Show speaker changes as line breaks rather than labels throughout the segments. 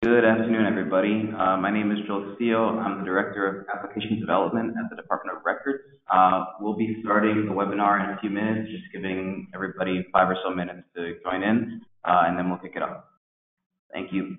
Good afternoon, everybody. My name is Joel Castillo. I'm the Director of Application Development at the Department of Records. We'll be starting the webinar in a few minutes, just giving everybody 5 or so minutes to join in, and then we'll kick it off. Thank you.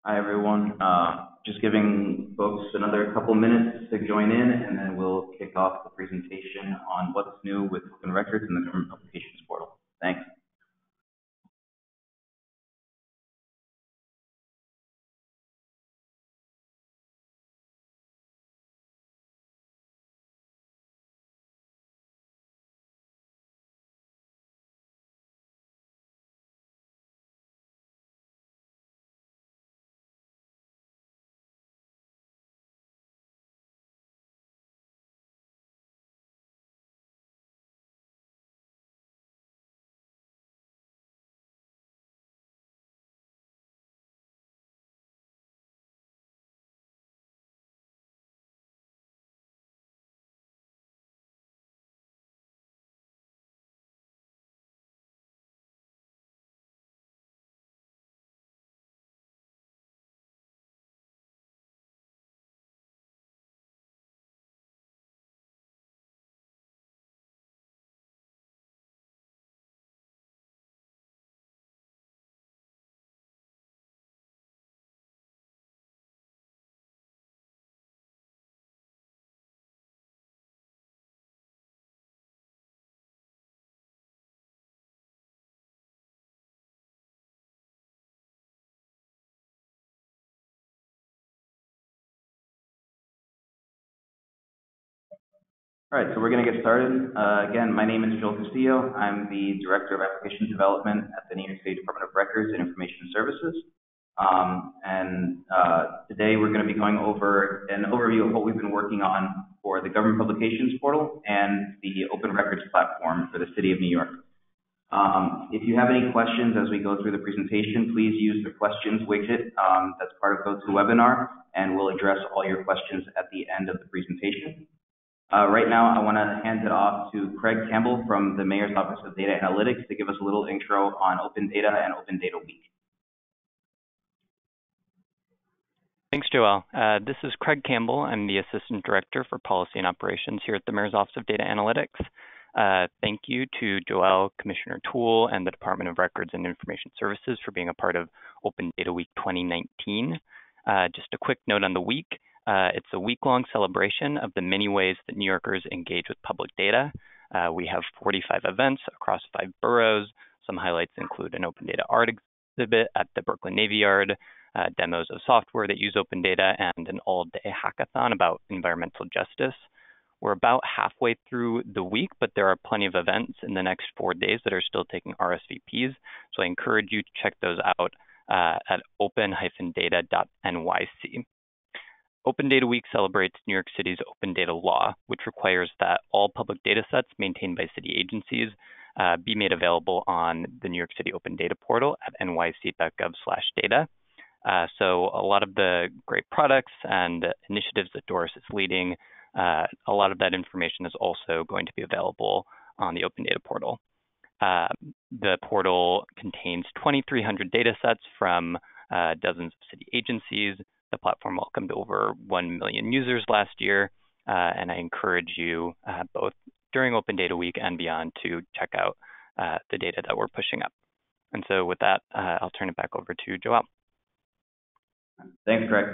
Hi, everyone. Just giving folks another couple minutes to join in, and then we'll kick off the presentation on what's new with Open Records and the Government Publications Portal. Thanks. All right, so we're going to get started. Again, my name is Joel Castillo. I'm the Director of Application Development at the New York State Department of Records and Information Services. Today we're going to be going over an overview of what we've been working on for the Government Publications Portal and the OpenRecords platform for the City of New York. If you have any questions as we go through the presentation, please use the questions widget that's part of GoToWebinar, and we'll address all your questions at the end of the presentation. Right now, I want to hand it off to Craig Campbell from the Mayor's Office of Data Analytics to give us a little intro on Open Data and Open Data Week.
Thanks, Joel. This is Craig Campbell. I'm the Assistant Director for Policy and Operations here at the Mayor's Office of Data Analytics. Thank you to Joel, Commissioner Toole, and the Department of Records and Information Services for being a part of Open Data Week 2019. Just a quick note on the week. It's a week-long celebration of the many ways that New Yorkers engage with public data. We have 45 events across 5 boroughs. Some highlights include an Open Data art exhibit at the Brooklyn Navy Yard, demos of software that use open data, and an all-day hackathon about environmental justice. We're about halfway through the week, but there are plenty of events in the next 4 days that are still taking RSVPs, so I encourage you to check those out at open-data.nyc. Open Data Week celebrates New York City's open data law, which requires that all public data sets maintained by city agencies be made available on the New York City Open Data Portal at nyc.gov/data. So a lot of the great products and initiatives that Doris is leading, a lot of that information is also going to be available on the Open Data Portal. The portal contains 2,300 data sets from dozens of city agencies. The platform welcomed over 1 million users last year, and I encourage you both during Open Data Week and beyond to check out the data that we're pushing up. And so with that, I'll turn it back over to Joel.
Thanks, Craig.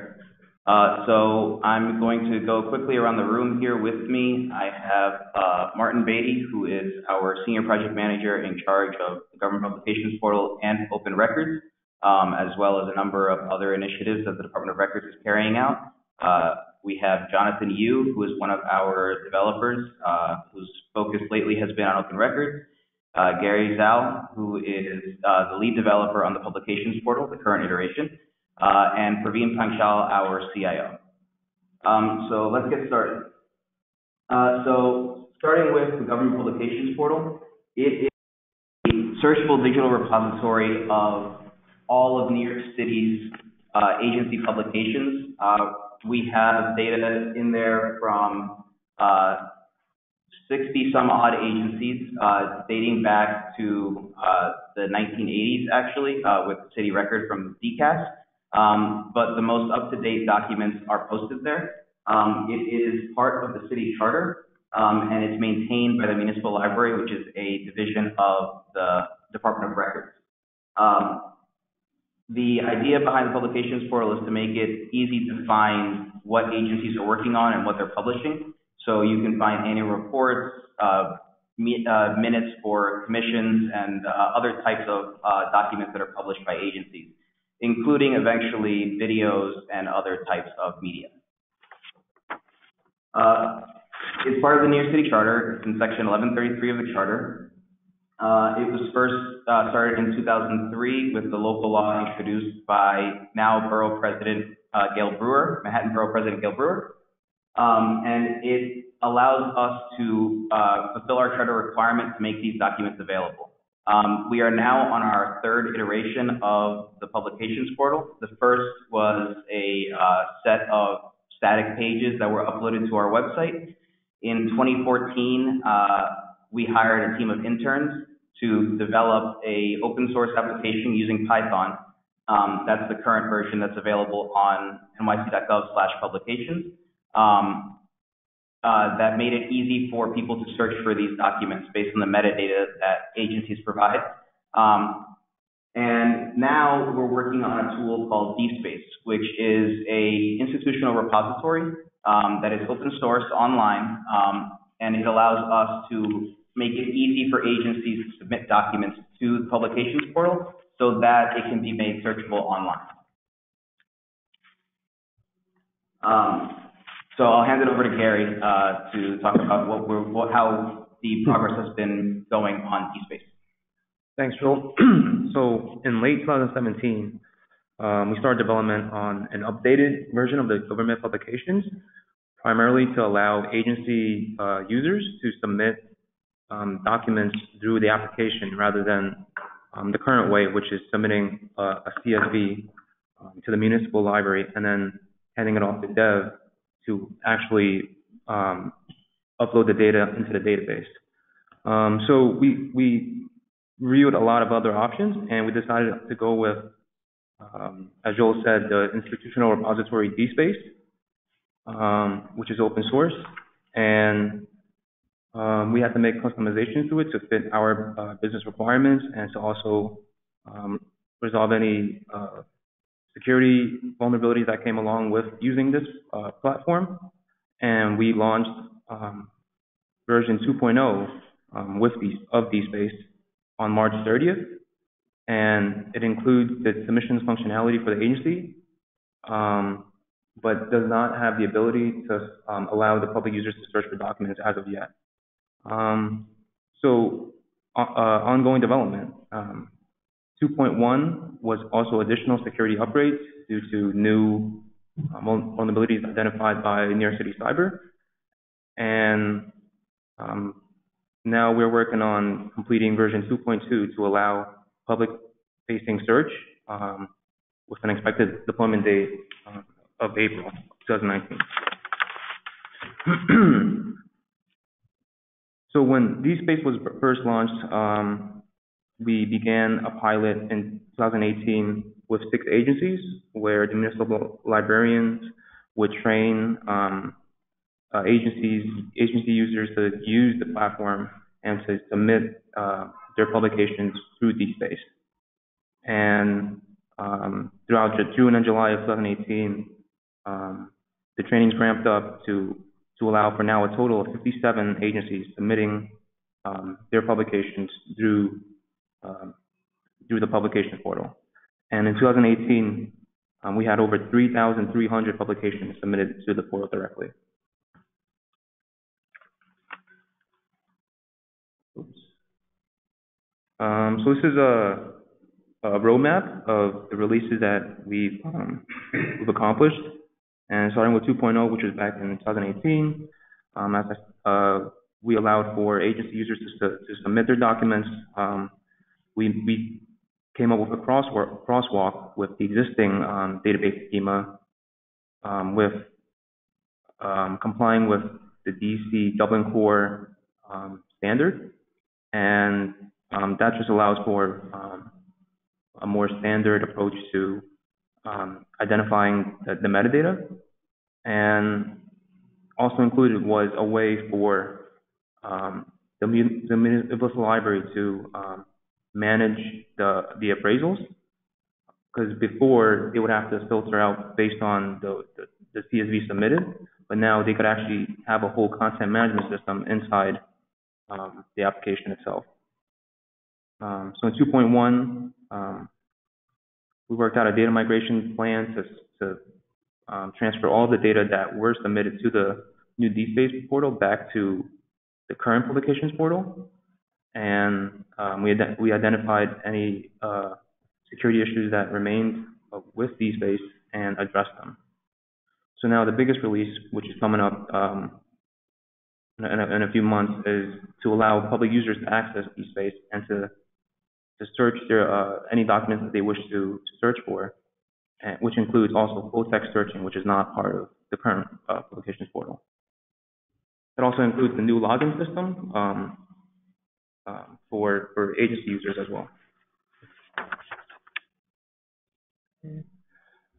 So I'm going to go quickly around the room here with me. I have Martin Beatty, who is our Senior Project Manager in charge of the Government Publications Portal and OpenRecords, as well as a number of other initiatives that the Department of Records is carrying out. We have Jonathan Yu, who is one of our developers, whose focus lately has been on OpenRecords. Gary Zhao, who is the lead developer on the Publications Portal, the current iteration. And Praveen Panchal, our CIO. So let's get started. So starting with the Government Publications Portal, it is a searchable digital repository of all of New York City's agency publications. We have data in there from 60 some odd agencies dating back to the 1980s, actually, with the city record from DCAS. But the most up-to-date documents are posted there. It is part of the city charter, and it's maintained by the Municipal Library, which is a division of the Department of Records. The idea behind the Publications Portal is to make it easy to find what agencies are working on and what they're publishing. So you can find annual reports, minutes for commissions, and other types of documents that are published by agencies, including eventually videos and other types of media. It's part of the New York City Charter. It's in section 1133 of the Charter. It was first started in 2003 with the local law introduced by now Borough President Gail Brewer, Manhattan Borough President Gail Brewer. And it allows us to fulfill our charter requirement to make these documents available. We are now on our 3rd iteration of the Publications Portal. The first was a set of static pages that were uploaded to our website. In 2014, we hired a team of interns to develop a open source application using Python. That's the current version that's available on nyc.gov/publications. That made it easy for people to search for these documents based on the metadata that agencies provide. And now we're working on a tool called DSpace, which is a institutional repository that is open source online, and it allows us to make it easy for agencies to submit documents to the Publications Portal so that it can be made searchable online. So I'll hand it over to Gary to talk about how the progress has been going on DSpace.
Thanks, Joel. So in late 2017, We started development on an updated version of the government publications, primarily to allow agency users to submit documents through the application rather than the current way, which is submitting a CSV to the municipal library and then handing it off to dev to actually upload the data into the database. So we reviewed a lot of other options, and we decided to go with, as Joel said, the institutional repository DSpace, which is open source, and we had to make customizations to it to fit our business requirements and to also resolve any security vulnerabilities that came along with using this platform. And we launched version 2.0 of DSpace on March 30th, and it includes the submissions functionality for the agency, but does not have the ability to allow the public users to search for documents as of yet. Ongoing development. 2.1 was also additional security upgrades due to new vulnerabilities identified by New York City Cyber. And now we're working on completing version 2.2 to allow public-facing search with an expected deployment date of April 2019. So when DSpace was first launched, we began a pilot in 2018 with 6 agencies where the municipal librarians would train agency users to use the platform and to submit their publications through DSpace. And throughout June and July of 2018, the trainings ramped up to allow for now a total of 57 agencies submitting their publications through the publication portal. And in 2018, we had over 3,300 publications submitted to the portal directly. So this is a roadmap of the releases that we've accomplished. And starting with 2.0, which was back in 2018, we allowed for agency users to submit their documents. We came up with a crosswalk with the existing database schema, with complying with the DC Dublin Core standard, and that just allows for a more standard approach to identifying the metadata. And also included was a way for the Municipal Library to manage the appraisals, because before they would have to filter out based on the CSV submitted, but now they could actually have a whole content management system inside the application itself. So in 2.1, we worked out a data migration plan to transfer all the data that were submitted to the new DSpace portal back to the current publications portal. And we identified any security issues that remained with DSpace and addressed them. So now the biggest release, which is coming up in a few months, is to allow public users to access DSpace and to search any documents that they wish to search for, which includes also full text searching, which is not part of the current publications portal. It also includes the new login system for agency users as well.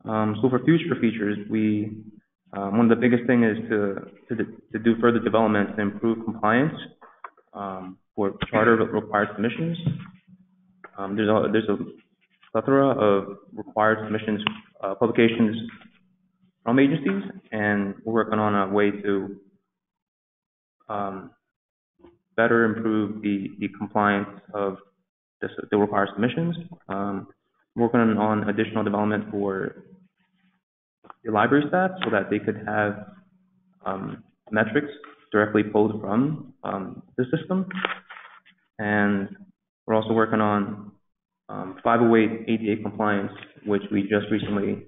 So for future features, one of the biggest things is to do further development to improve compliance for charter required submissions. There's a plethora of required submissions, publications from agencies, and we're working on a way to better improve the compliance of the required submissions. Working on additional development for the library staff so that they could have metrics directly pulled from the system. And we're also working on 508 ADA compliance, which we just recently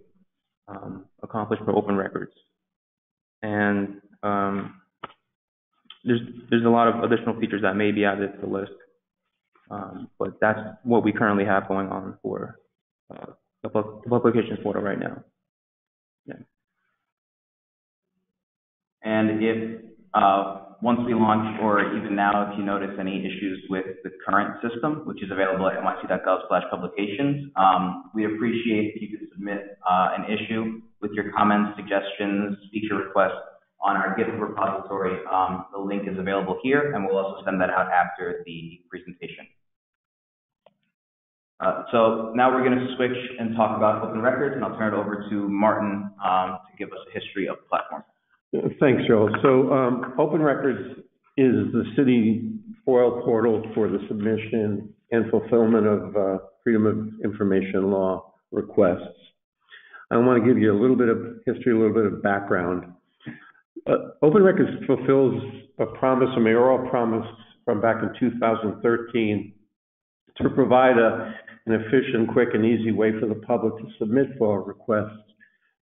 accomplished for OpenRecords. And there's a lot of additional features that may be added to the list, but that's what we currently have going on for the publications portal right now. Yeah.
And if once we launch, or even now, if you notice any issues with the current system, which is available at nyc.gov/publications, we appreciate if you could submit an issue with your comments, suggestions, feature requests on our GitHub repository. The link is available here, and we'll also send that out after the presentation. So now we're going to switch and talk about OpenRecords, and I'll turn it over to Martin to give us a history of the platform.
Thanks, Joel. So OpenRecords is the city FOIL portal for the submission and fulfillment of Freedom of Information Law requests. I want to give you a little bit of history, a little bit of background. OpenRecords fulfills a promise, a mayoral promise from back in 2013 to provide an efficient, quick, and easy way for the public to submit FOIL requests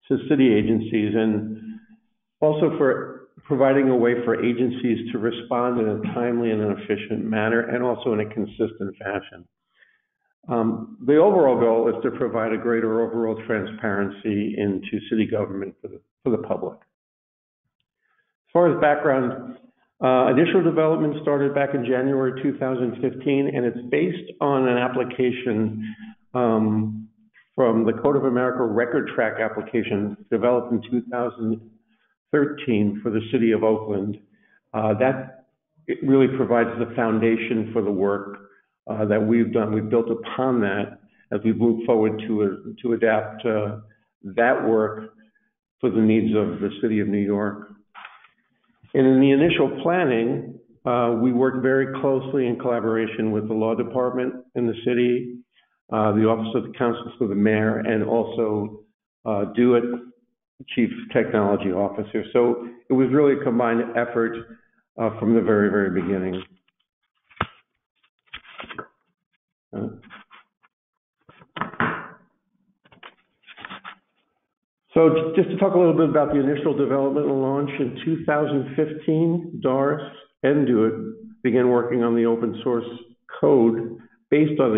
to city agencies, and also for providing a way for agencies to respond in a timely and an efficient manner, and also in a consistent fashion. The overall goal is to provide a greater overall transparency into city government for the public. As far as background, initial development started back in January 2015, and it's based on an application from the Code of America Record Track application developed in 2013 for the city of Oakland. That really provides the foundation for the work that we've done. We've built upon that as we move forward to adapt that work for the needs of the city of New York. And in the initial planning, we worked very closely in collaboration with the law department in the city, the Office of the Counsel for the Mayor, and also DeWitt, Chief Technology Officer. So it was really a combined effort from the very, very beginning. So just to talk a little bit about the initial development and launch, in 2015, Doris and DeWitt began working on the open source code based on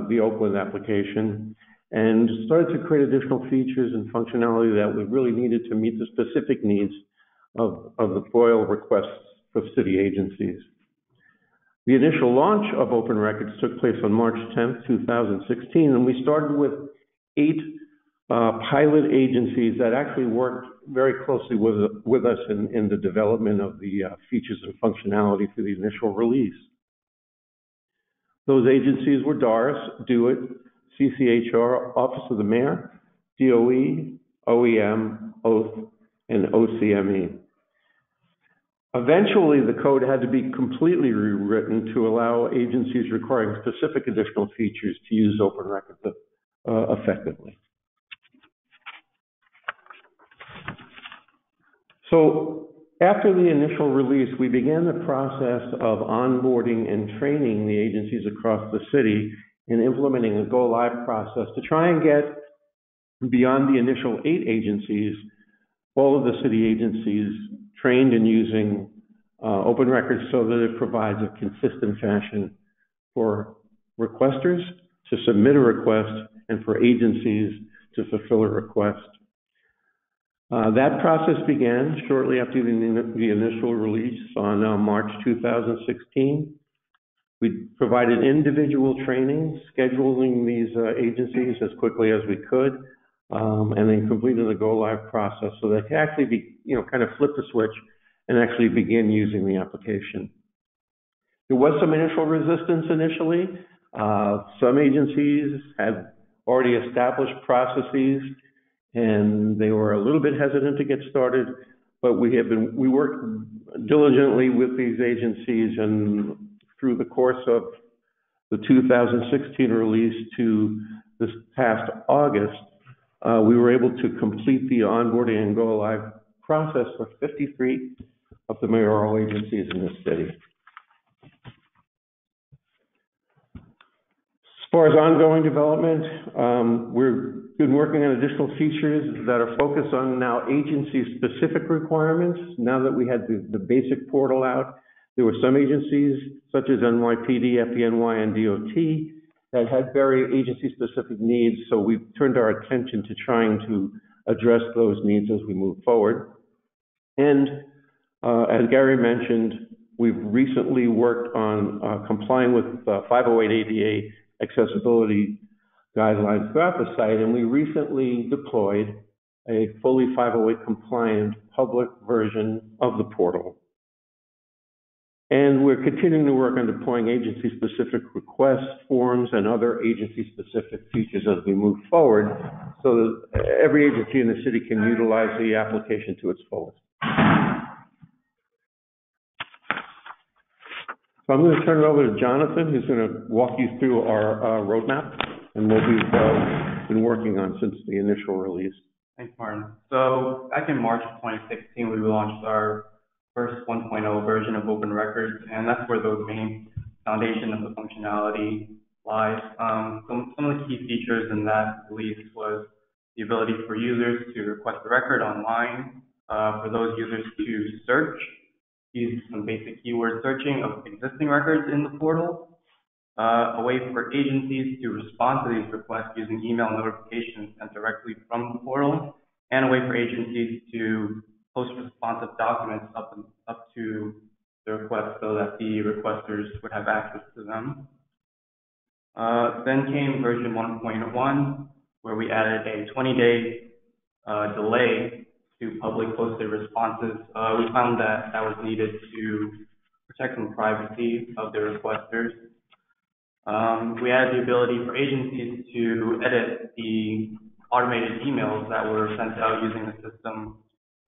the Oakland application, and started to create additional features and functionality that we really needed to meet the specific needs of the FOIL requests for city agencies. The initial launch of OpenRecords took place on March 10th, 2016, and we started with 8 pilot agencies that actually worked very closely with us in the development of the features and functionality for the initial release. Those agencies were Doris, DeWitt, CCHR, Office of the Mayor, DOE, OEM, Oath, and OCME. Eventually, the code had to be completely rewritten to allow agencies requiring specific additional features to use OpenRecords effectively. So after the initial release, we began the process of onboarding and training the agencies across the city in implementing a go-live process to try and get beyond the initial 8 agencies, all of the city agencies trained in using OpenRecords so that it provides a consistent fashion for requesters to submit a request and for agencies to fulfill a request. That process began shortly after the initial release on March 2016. We provided individual training, scheduling these agencies as quickly as we could, and then completed the go-live process so they could actually be, kind of flip the switch and actually begin using the application. There was some initial resistance initially. Some agencies had already established processes, and they were a little bit hesitant to get started, but we worked diligently with these agencies, and through the course of the 2016 release to this past August, we were able to complete the onboarding and go live process for 53 of the mayoral agencies in the city. As far as ongoing development, we've been working on additional features that are focused on now agency-specific requirements. Now that we had the basic portal out, there were some agencies, such as NYPD, FDNY, and DOT, that had very agency-specific needs, so we've turned our attention to trying to address those needs as we move forward. And as Gary mentioned, we've recently worked on complying with 508 ADA accessibility guidelines throughout the site, and we recently deployed a fully 508 compliant public version of the portal. And we're continuing to work on deploying agency-specific request forms and other agency-specific features as we move forward, so that every agency in the city can utilize the application to its fullest. So I'm going to turn it over to Jonathan, who's going to walk you through our roadmap and what we've been working on since the initial release.
Thanks, Martin. So back in March of 2016, we launched our first 1.0 version of OpenRecords, and that's where the main foundation of the functionality lies. Some of the key features in that release was the ability for users to request a record online, for those users to search, use some basic keyword searching of existing records in the portal, a way for agencies to respond to these requests using email notifications sent directly from the portal, and a way for agencies to post responsive documents up to the request so that the requesters would have access to them. Then came version 1.1, where we added a 20-day delay to public posted responses. We found that that was needed to protect the privacy of the requesters. We added the ability for agencies to edit the automated emails that were sent out using the system,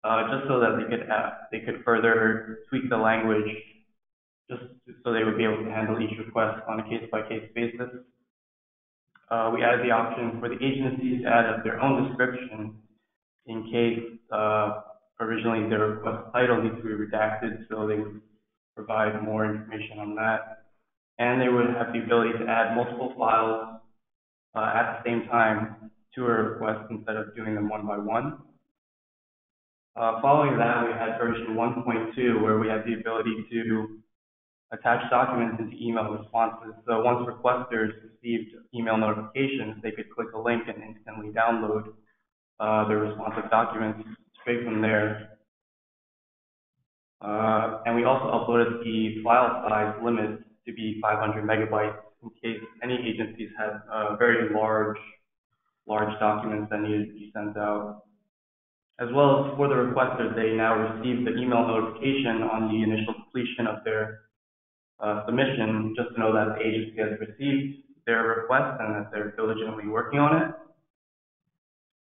just so that they could further tweak the language, just so they would be able to handle each request on a case-by-case basis. We added the option for the agencies to add their own description in case originally their request title needs to be redacted, so they would provide more information on that. And they would have the ability to add multiple files at the same time to a request instead of doing them one by one. Following that, we had version 1.2, where we had the ability to attach documents into email responses. So once requesters received email notifications, they could click a link and instantly download the responsive documents straight from there. And we also uploaded the file size limit to be 500 megabytes in case any agencies had very large documents that needed to be sent out. As well as for the requesters, they now receive the email notification on the initial completion of their submission, just to know that the agency has received their request and that they're diligently working on it.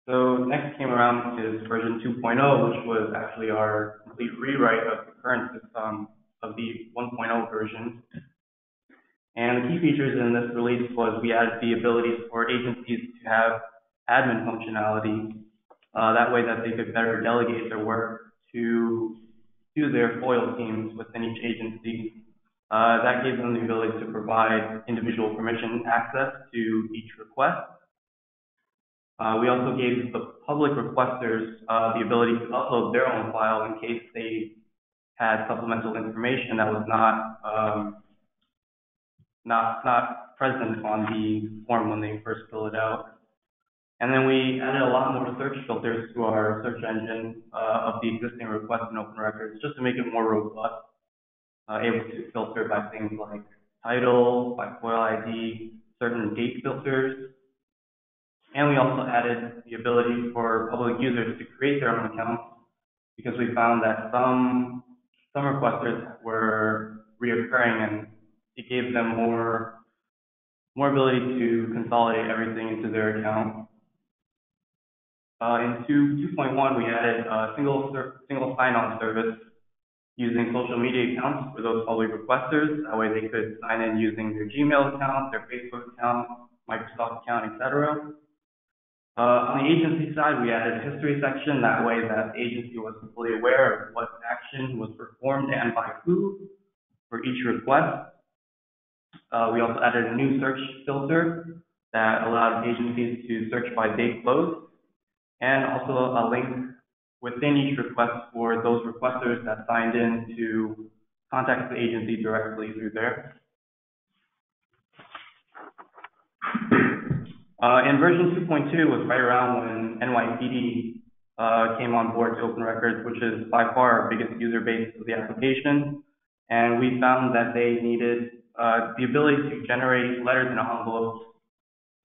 So next came around is version 2.0, which was actually our complete rewrite of the current system of the 1.0 version. And the key features in this release was we added the ability for agencies to have admin functionality. That way that they could better delegate their work to their FOIL teams within each agency. That gave them the ability to provide individual permission access to each request. We also gave the public requesters the ability to upload their own file in case they had supplemental information that was not present on the form when they first filled it out. And then we added a lot more search filters to our search engine of the existing requests in OpenRecords, just to make it more robust, able to filter by things like title, by FOIL ID, certain date filters. And we also added the ability for public users to create their own accounts, because we found that some requesters were reoccurring, and it gave them more ability to consolidate everything into their account. In 2.1, we added a single sign-on service using social media accounts for those public requesters. That way they could sign in using their Gmail account, their Facebook account, Microsoft account, etc. On the agency side, we added a history section. That way that the agency was fully aware of what action was performed and by who for each request.
We also added a new search filter that allowed agencies to search by date closed, and also a link within each request for those requesters that signed in to contact the agency directly through there. And version 2.2 was right around when NYPD came on board to OpenRecords, which is by far our biggest user base of the application. And we found that they needed the ability to generate letters and envelopes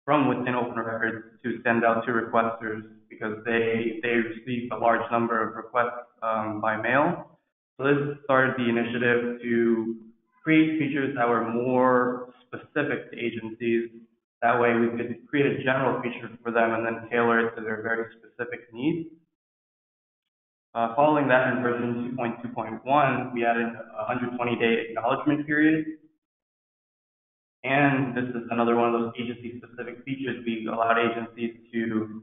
from within OpenRecords to send out to requesters, because they received a large number of requests by mail. So this started the initiative to create features that were more specific to agencies. That way we could create a general feature for them and then tailor it to their very specific needs. Following that, in version 2.2.1, we added a 120-day acknowledgement period. And this is another one of those agency-specific features. We allowed agencies to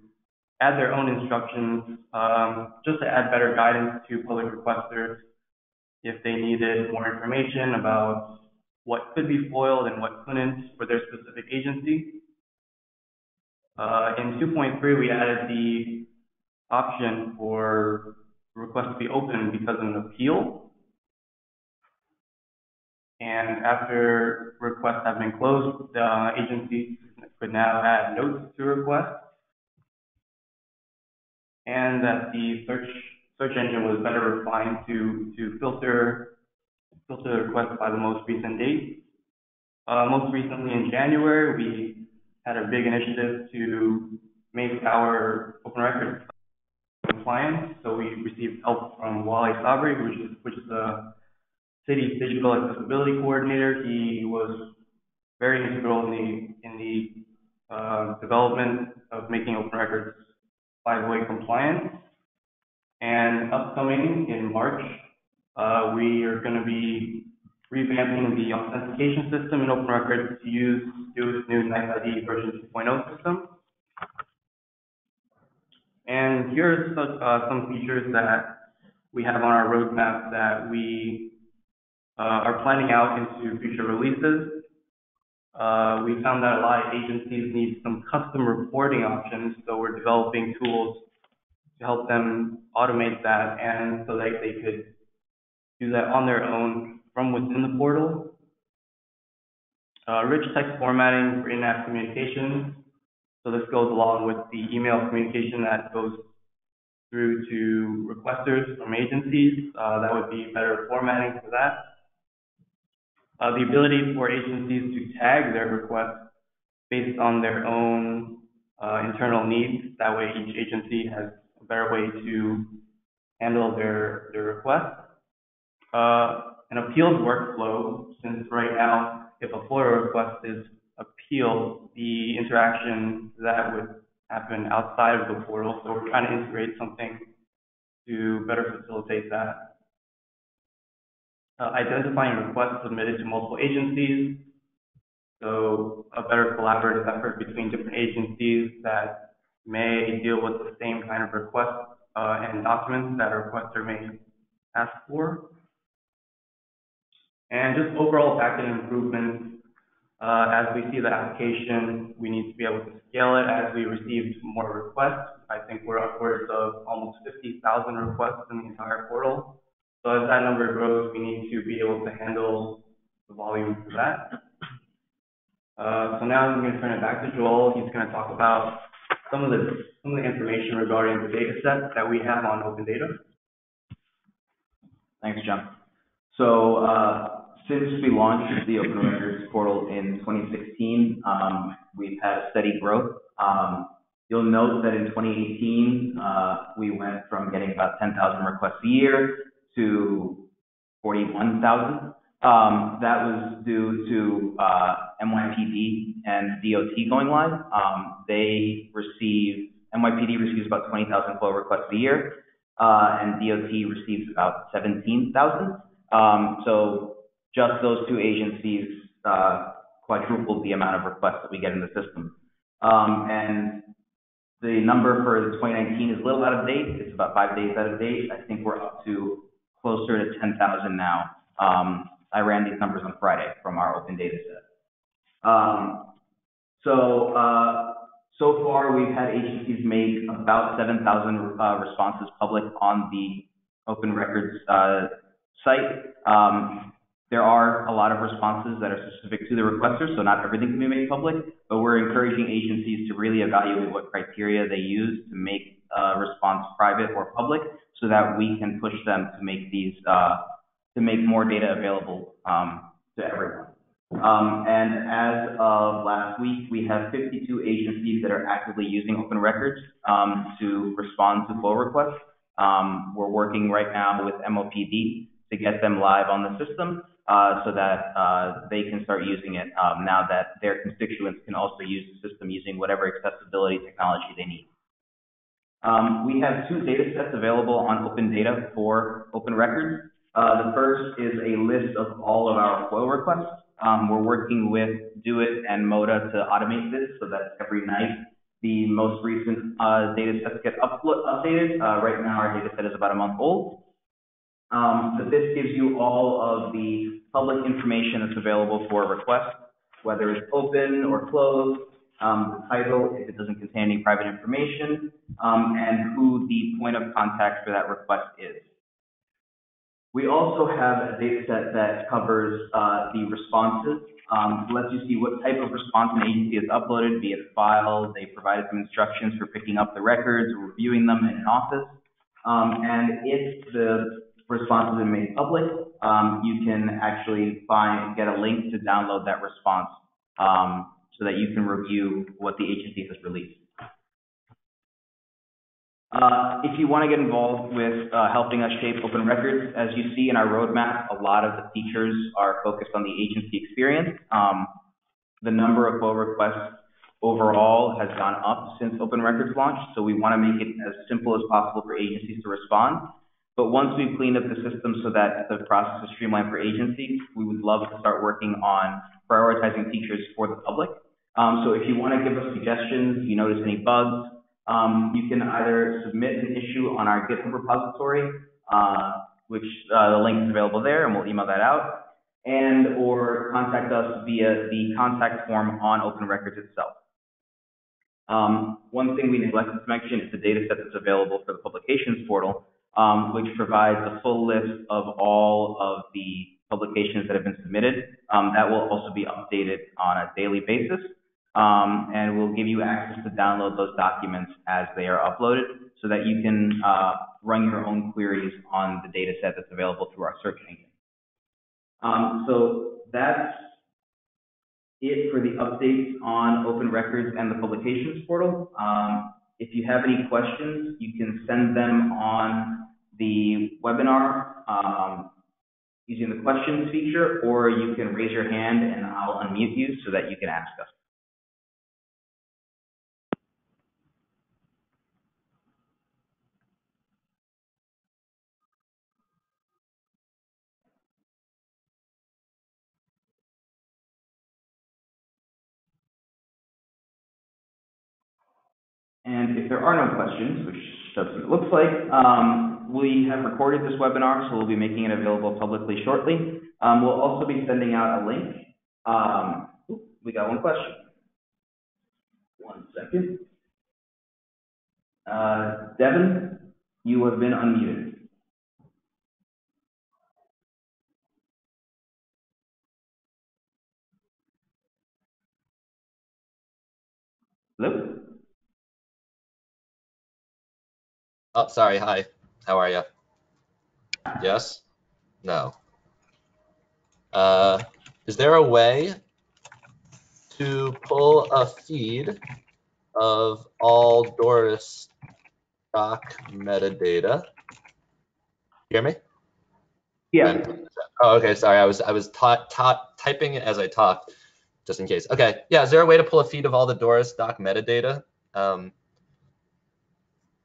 add their own instructions, just to add better guidance to public requesters if they needed more information about what could be foiled and what couldn't for their specific agency. In 2.3, we added the option for requests to be open because of an appeal. And after requests have been closed, the agencies could now add notes to requests. And that the search engine was better refined to filter requests by the most recent date. Most recently in January, we had a big initiative to make our OpenRecords compliant. So we received help from Wally Sabri, which is the city's digital accessibility coordinator. He was very integral in the development of making OpenRecords 508 compliant. And upcoming in March, we are going to be revamping the authentication system in OpenRecords to use its new Nice ID version 2.0 system. And here's some features that we have on our roadmap that we are planning out into future releases. We found that a lot of agencies need some custom reporting options, so we're developing tools to help them automate that, and so that they could do that on their own from within the portal. Rich text formatting for in-app communications. So this goes along with the email communication that goes through to requesters from agencies. That would be better formatting for that. The ability for agencies to tag their requests based on their own internal needs. That way each agency has a better way to handle their requests. An appeals workflow, since right now, if a FOIA request is appealed, the interaction that would happen outside of the portal. So we're trying to integrate something to better facilitate that. Identifying requests submitted to multiple agencies. So a better collaborative effort between different agencies that may deal with the same kind of requests and documents that a requester may ask for. And just overall backend improvements. As we see the application, we need to be able to scale it as we receive more requests. I think we're upwards of almost 50,000 requests in the entire portal. So as that number grows, we need to be able to handle the volume for that. So now I'm going to turn it back to Joel. He's going to talk about some of the information regarding the data set that we have on Open Data.
Thanks, John. So since we launched the OpenRecords portal in 2016, we've had a steady growth. You'll note that in 2018, we went from getting about 10,000 requests a year to 41,000. That was due to NYPD and DOT going live. NYPD receives about 20,000 FOIA requests a year, and DOT receives about 17,000. So just those two agencies quadrupled the amount of requests that we get in the system. And the number for 2019 is a little out of date. It's about 5 days out of date. I think we're up to closer to 10,000 now. I ran these numbers on Friday from our open data set. So far, we've had agencies make about 7,000 responses public on the OpenRecords site. There are a lot of responses that are specific to the requester, so not everything can be made public, but we're encouraging agencies to really evaluate what criteria they use to make a response private or public, so that we can push them to make these, to make more data available to everyone. And as of last week, we have 52 agencies that are actively using OpenRecords to respond to FOIA requests. We're working right now with MOPD to get them live on the system so that they can start using it now that their constituents can also use the system using whatever accessibility technology they need. We have two data sets available on Open Data for OpenRecords. The first is a list of all of our FOIA requests. We're working with DoIT and MODA to automate this so that every night the most recent data sets get updated. Right now our data set is about a month old. But this gives you all of the public information that's available for a request, whether it's open or closed, the title, if it doesn't contain any private information, and who the point of contact for that request is. We also have a data set that covers the responses, lets you see what type of response an agency has uploaded, be it a file, they provided some instructions for picking up the records or reviewing them in an office. And if the response has been made public, you can actually get a link to download that response so that you can review what the agency has released. If you want to get involved with helping us shape OpenRecords, as you see in our roadmap, a lot of the features are focused on the agency experience. The number of FOIA requests overall has gone up since OpenRecords launched, so we want to make it as simple as possible for agencies to respond. But once we've cleaned up the system so that the process is streamlined for agencies, we would love to start working on prioritizing features for the public. So if you want to give us suggestions, if you notice any bugs, you can either submit an issue on our GitHub repository, which the link is available there, and we'll email that out, or contact us via the contact form on OpenRecords itself. One thing we neglected to mention is the data set that's available for the publications portal, which provides a full list of all of the publications that have been submitted. That will also be updated on a daily basis. And we'll give you access to download those documents as they are uploaded so that you can run your own queries on the data set that's available through our search engine. So that's it for the updates on OpenRecords and the publications portal. If you have any questions, you can send them on the webinar using the questions feature, or you can raise your hand and I'll unmute you so that you can ask us. And if there are no questions, which doesn't look like, we have recorded this webinar, so we'll be making it available publicly shortly. We'll also be sending out a link. We got one question. One second. Devin, you have been unmuted. Hello?
Oh, sorry. Hi. How are you? Yes? No. Is there a way to pull a feed of all Doris doc metadata? Hear me?
Yeah.
Oh, okay. Sorry. I was typing it as I talked, just in case. Okay. Yeah. Is there a way to pull a feed of all the Doris doc metadata?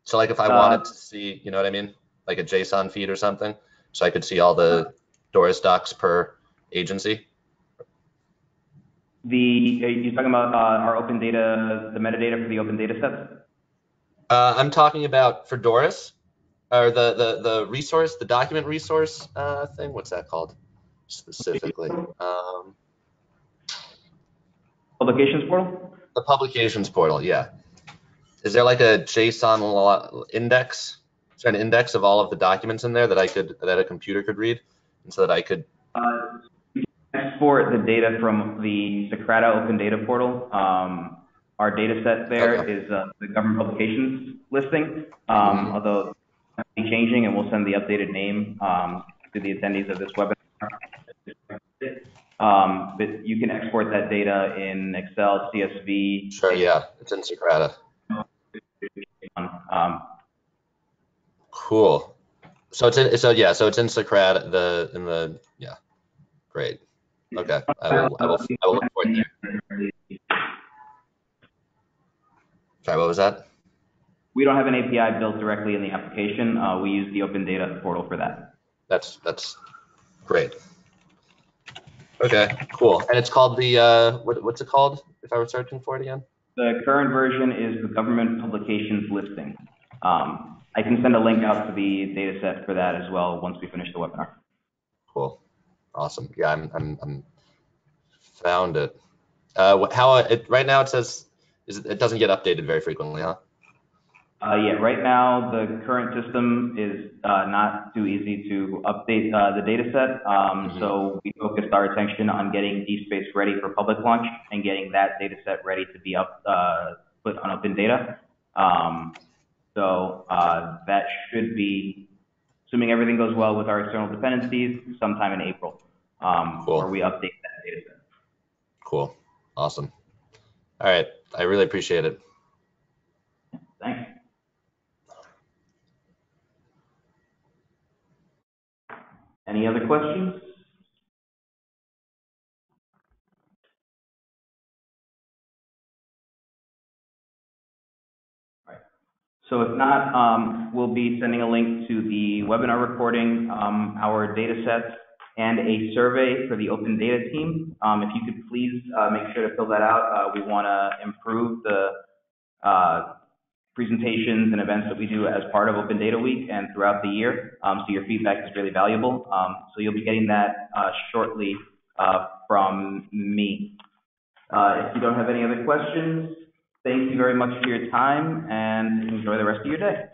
So like if I wanted to see, you know what I mean? Like a JSON feed or something, so I could see all the Doris docs per agency.
You're talking about our open data, the metadata for the open data sets?
I'm talking about for Doris, or the resource, the document resource thing. What's that called specifically?
Publications portal?
The publications portal, yeah. Is there like a JSON index? Is there an index of all of the documents in there that that a computer could read, and so that I could?
Export the data from the Socrata Open Data Portal. Our data set there is the government publications listing, although it's changing, and we'll send the updated name to the attendees of this webinar. But you can export that data in Excel, CSV.
Sure, yeah, it's in Socrata. Cool. So it's in Socrata. Yeah, great. Okay, I will look for it there. Sorry, what was that?
We don't have an API built directly in the application. We use the Open Data Portal for that.
That's great. Okay, cool. And it's called the what's it called? If I were searching for it again.
The current version is the government publications listing. I can send a link out to the data set for that as well once we finish the webinar.
Cool, awesome. Yeah, I'm found it. Right now it says it doesn't get updated very frequently, huh?
Yeah, right now the current system is not too easy to update the data set. So we focused our attention on getting DSpace ready for public launch and getting that data set ready to be put on open data. So that should be, assuming everything goes well with our external dependencies, sometime in April,
cool.
where we update that data set.
Cool, awesome. All right, I really appreciate it.
Thanks. Any other questions? All right. So if not, we'll be sending a link to the webinar recording, our data sets, and a survey for the open data team. If you could please make sure to fill that out. We want to improve the presentations and events that we do as part of Open Data Week and throughout the year. So your feedback is really valuable. So you'll be getting that shortly from me. If you don't have any other questions, thank you very much for your time and enjoy the rest of your day.